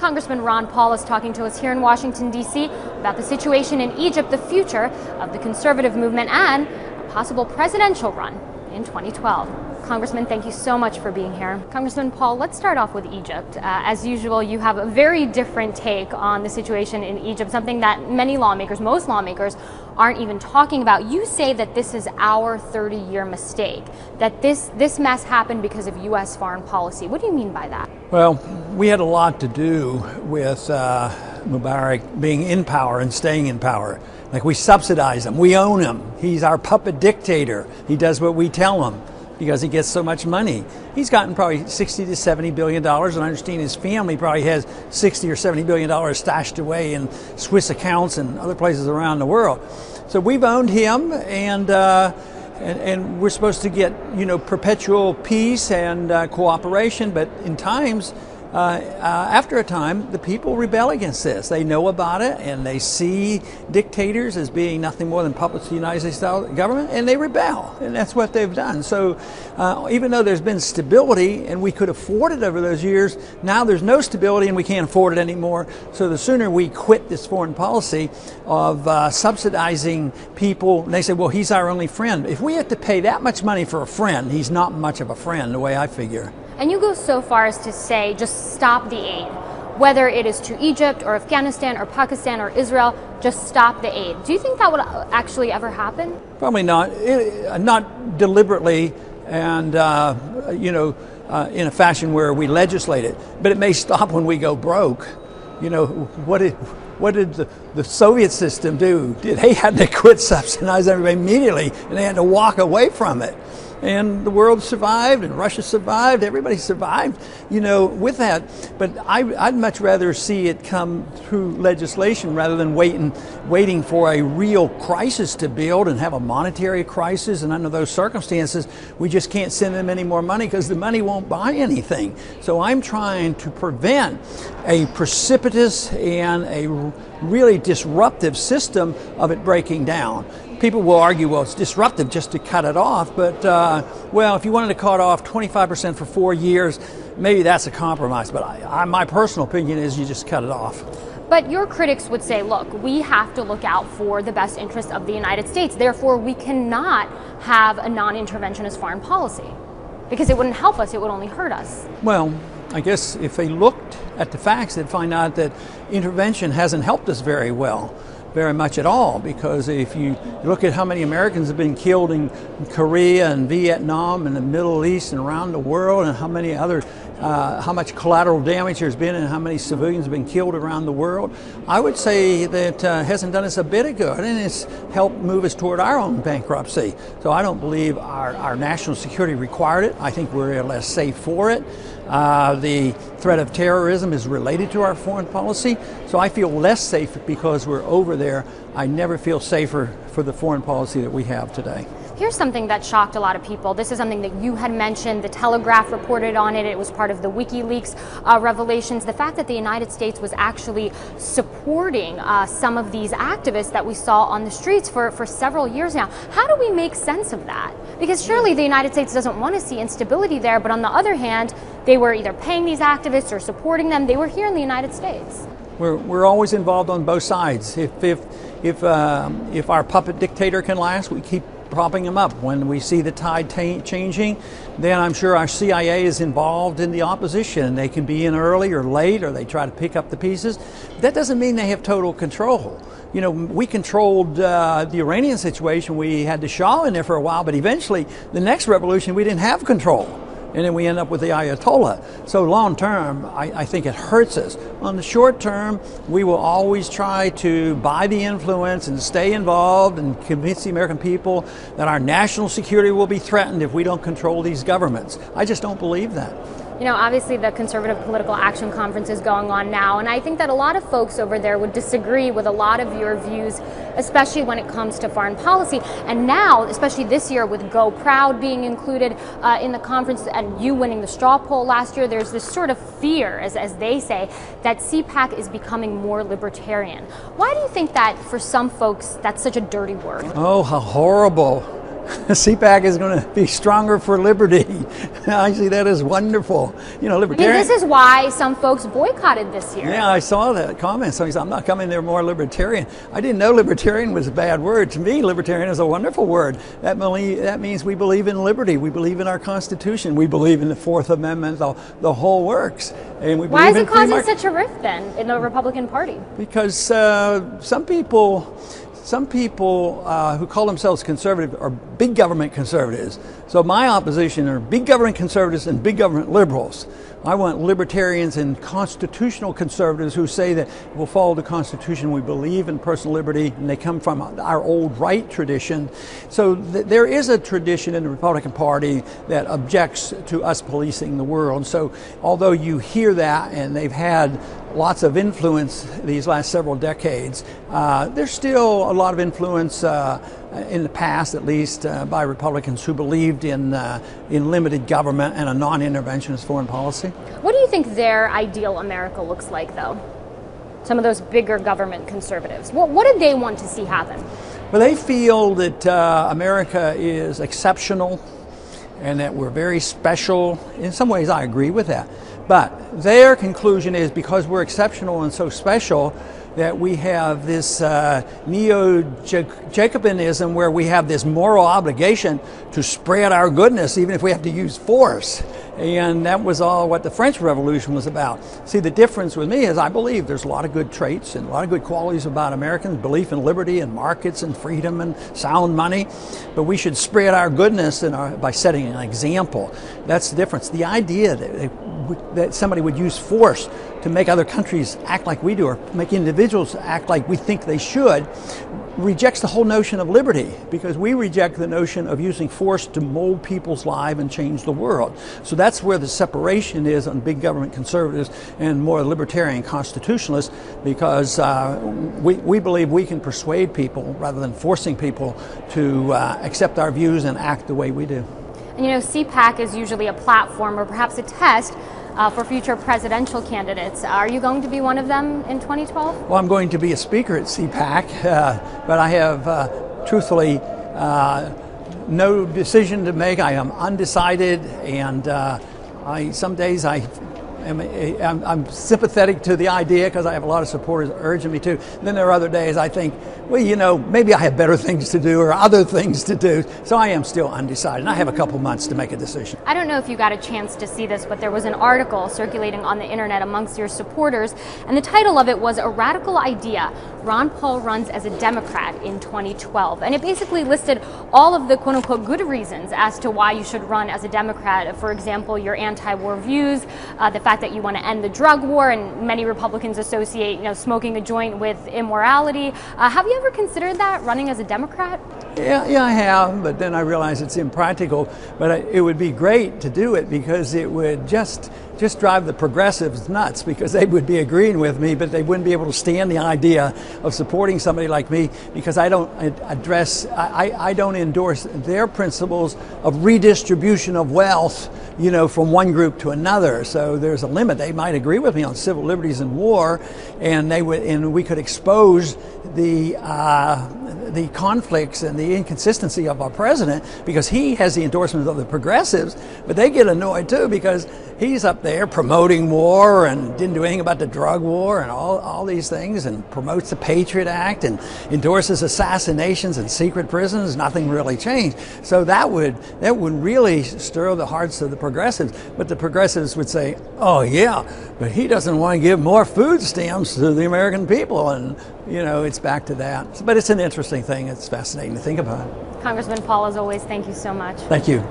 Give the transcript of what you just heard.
Congressman Ron Paul is talking to us here in Washington, D.C. about the situation in Egypt, the future of the conservative movement, and a possible presidential run in 2012. Congressman, thank you so much for being here. Congressman Paul, let's start off with Egypt. As usual, you have a very different take on the situation in Egypt, something that many lawmakers, most lawmakers, aren't even talking about. You say that this is our 30-year mistake, that this mess happened because of U.S. foreign policy. What do you mean by that? Well, we had a lot to do with Mubarak being in power and staying in power. Like, we subsidize him, we own him. He's our puppet dictator. He does what we tell him because he gets so much money. He's gotten probably $60 to $70 billion, and I understand his family probably has $60 or $70 billion stashed away in Swiss accounts and other places around the world. So we've owned him, and we're supposed to get, perpetual peace and cooperation, but in times, after a time, the people rebel against this. They know about it, and they see dictators as being nothing more than puppets of the United States government, and they rebel, and that's what they've done. So even though there's been stability, and we could afford it over those years, now there's no stability, and we can't afford it anymore. So the sooner we quit this foreign policy of subsidizing people, and they say, well, he's our only friend. If we have to pay that much money for a friend, he's not much of a friend, the way I figure. And you go so far as to say, just stop the aid. Whether it is to Egypt or Afghanistan or Pakistan or Israel, just stop the aid. Do you think that would actually ever happen? Probably not. Not deliberately and, in a fashion where we legislate it. But it may stop when we go broke. What did the Soviet system do? They had to quit subsidizing everybody immediately, and they had to walk away from it. And the world survived, and Russia survived, everybody survived, with that. But I'd much rather see it come through legislation rather than waiting for a real crisis to build and have a monetary crisis. And under those circumstances, we just can't send them any more money because the money won't buy anything. So I'm trying to prevent a precipitous and a really disruptive system of it breaking down. People will argue, well, it's disruptive just to cut it off, but, if you wanted to cut off 25% for 4 years, maybe that's a compromise, but my personal opinion is you just cut it off. But your critics would say, look, we have to look out for the best interests of the United States. Therefore, we cannot have a non-interventionist foreign policy because it wouldn't help us, it would only hurt us. Well, I guess if they looked at the facts, they'd find out that intervention hasn't helped us very much at all, because if you look at how many Americans have been killed in Korea and Vietnam and the Middle East and around the world, and how much collateral damage there's been and how many civilians have been killed around the world, I would say that hasn't done us a bit of good, and it's helped move us toward our own bankruptcy. So I don't believe our national security required it. I think we're less safe for it. The threat of terrorism is related to our foreign policy, so I feel less safe because we're over there. I never feel safer for the foreign policy that we have today. Here's something that shocked a lot of people. This is something that you had mentioned. The Telegraph reported on it. It was part of the WikiLeaks revelations. The fact that the United States was actually supporting some of these activists that we saw on the streets for several years now. How do we make sense of that? Because surely the United States doesn't want to see instability there, but on the other hand, they were either paying these activists or supporting them. They were here in the United States. We're always involved on both sides. If our puppet dictator can last, we keep propping him up. When we see the tide changing, then I'm sure our CIA is involved in the opposition. They can be in early or late, or they try to pick up the pieces. That doesn't mean they have total control. We controlled the Iranian situation. We had the Shah in there for a while, but eventually the next revolution we didn't have control. And then we end up with the Ayatollah. So long term, I think it hurts us. On the short term, we will always try to buy the influence and stay involved and convince the American people that our national security will be threatened if we don't control these governments. I just don't believe that. Obviously the Conservative Political Action Conference is going on now, and I think that a lot of folks over there would disagree with a lot of your views, especially when it comes to foreign policy. And now, especially this year with Go Proud being included in the conference and you winning the straw poll last year, there's this sort of fear, as they say, that CPAC is becoming more libertarian. Why do you think that for some folks that's such a dirty word? Oh, how horrible. CPAC is going to be stronger for liberty. I see that as wonderful. You know, libertarian. I mean, this is why some folks boycotted this year. Yeah, I saw that comment. So he said, I'm not coming there more libertarian. I didn't know libertarian was a bad word. To me, libertarian is a wonderful word. That means we believe in liberty. We believe in our Constitution. We believe in the Fourth Amendment, the whole works. And we Why is believe it causing such a rift then in the Republican Party? Because some people who call themselves conservative are big government conservatives. So my opposition are big government conservatives and big government liberals. I want libertarians and constitutional conservatives who say that we'll follow the Constitution, we believe in personal liberty, and they come from our old right tradition. So there is a tradition in the Republican Party that objects to us policing the world. So although you hear that, and they've had lots of influence these last several decades, there's still a lot of influence in the past, at least, by Republicans who believed in limited government and a non-interventionist foreign policy. What do you think their ideal America looks like, though? Some of those bigger government conservatives. What do they want to see happen? Well, they feel that America is exceptional and that we're very special. In some ways, I agree with that. But their conclusion is because we're exceptional and so special, that we have this neo-Jacobinism where we have this moral obligation to spread our goodness even if we have to use force. And that was all what the French Revolution was about. See, the difference with me is I believe there's a lot of good traits and a lot of good qualities about Americans, belief in liberty and markets and freedom and sound money, but we should spread our goodness by setting an example. That's the difference. The idea that somebody would use force to make other countries act like we do or make individuals act like we think they should rejects the whole notion of liberty, because we reject the notion of using force to mold people's lives and change the world. So that's where the separation is on big government conservatives and more libertarian constitutionalists, because we believe we can persuade people rather than forcing people to accept our views and act the way we do. And you know, CPAC is usually a platform or perhaps a test for future presidential candidates. Are you going to be one of them in 2012? Well, I'm going to be a speaker at CPAC, but I have truthfully no decision to make. I am undecided, and some days I'm sympathetic to the idea because I have a lot of supporters urging me to. And then there are other days I think, well, you know, maybe I have better things to do or other things to do. So I am still undecided. And I have a couple months to make a decision. I don't know if you got a chance to see this, but there was an article circulating on the internet amongst your supporters, and the title of it was "A Radical Idea: Ron Paul Runs as a Democrat in 2012." And it basically listed all of the quote-unquote good reasons as to why you should run as a Democrat. For example, your anti-war views, the fact that you want to end the drug war, and many Republicans associate, you know, smoking a joint with immorality. Have you ever considered that, running as a Democrat? Yeah, I have, but then I realize it's impractical. But it would be great to do it because it would just drive the progressives nuts, because they would be agreeing with me, but they wouldn't be able to stand the idea of supporting somebody like me, because I don't endorse their principles of redistribution of wealth, you know, from one group to another. So there's a limit. They might agree with me on civil liberties and war, and we could expose the conflicts and the inconsistency of our president, because he has the endorsement of the progressives, but they get annoyed too because he's up there promoting war and didn't do anything about the drug war and all these things, and promotes the Patriot Act and endorses assassinations and secret prisons. Nothing really changed. So that would really stir the hearts of the progressives. But the progressives would say, oh yeah, but he doesn't want to give more food stamps to the American people, and you know, it's back to that. But it's an interesting thing. It's fascinating to think about. Congressman Paul, as always, thank you so much. Thank you.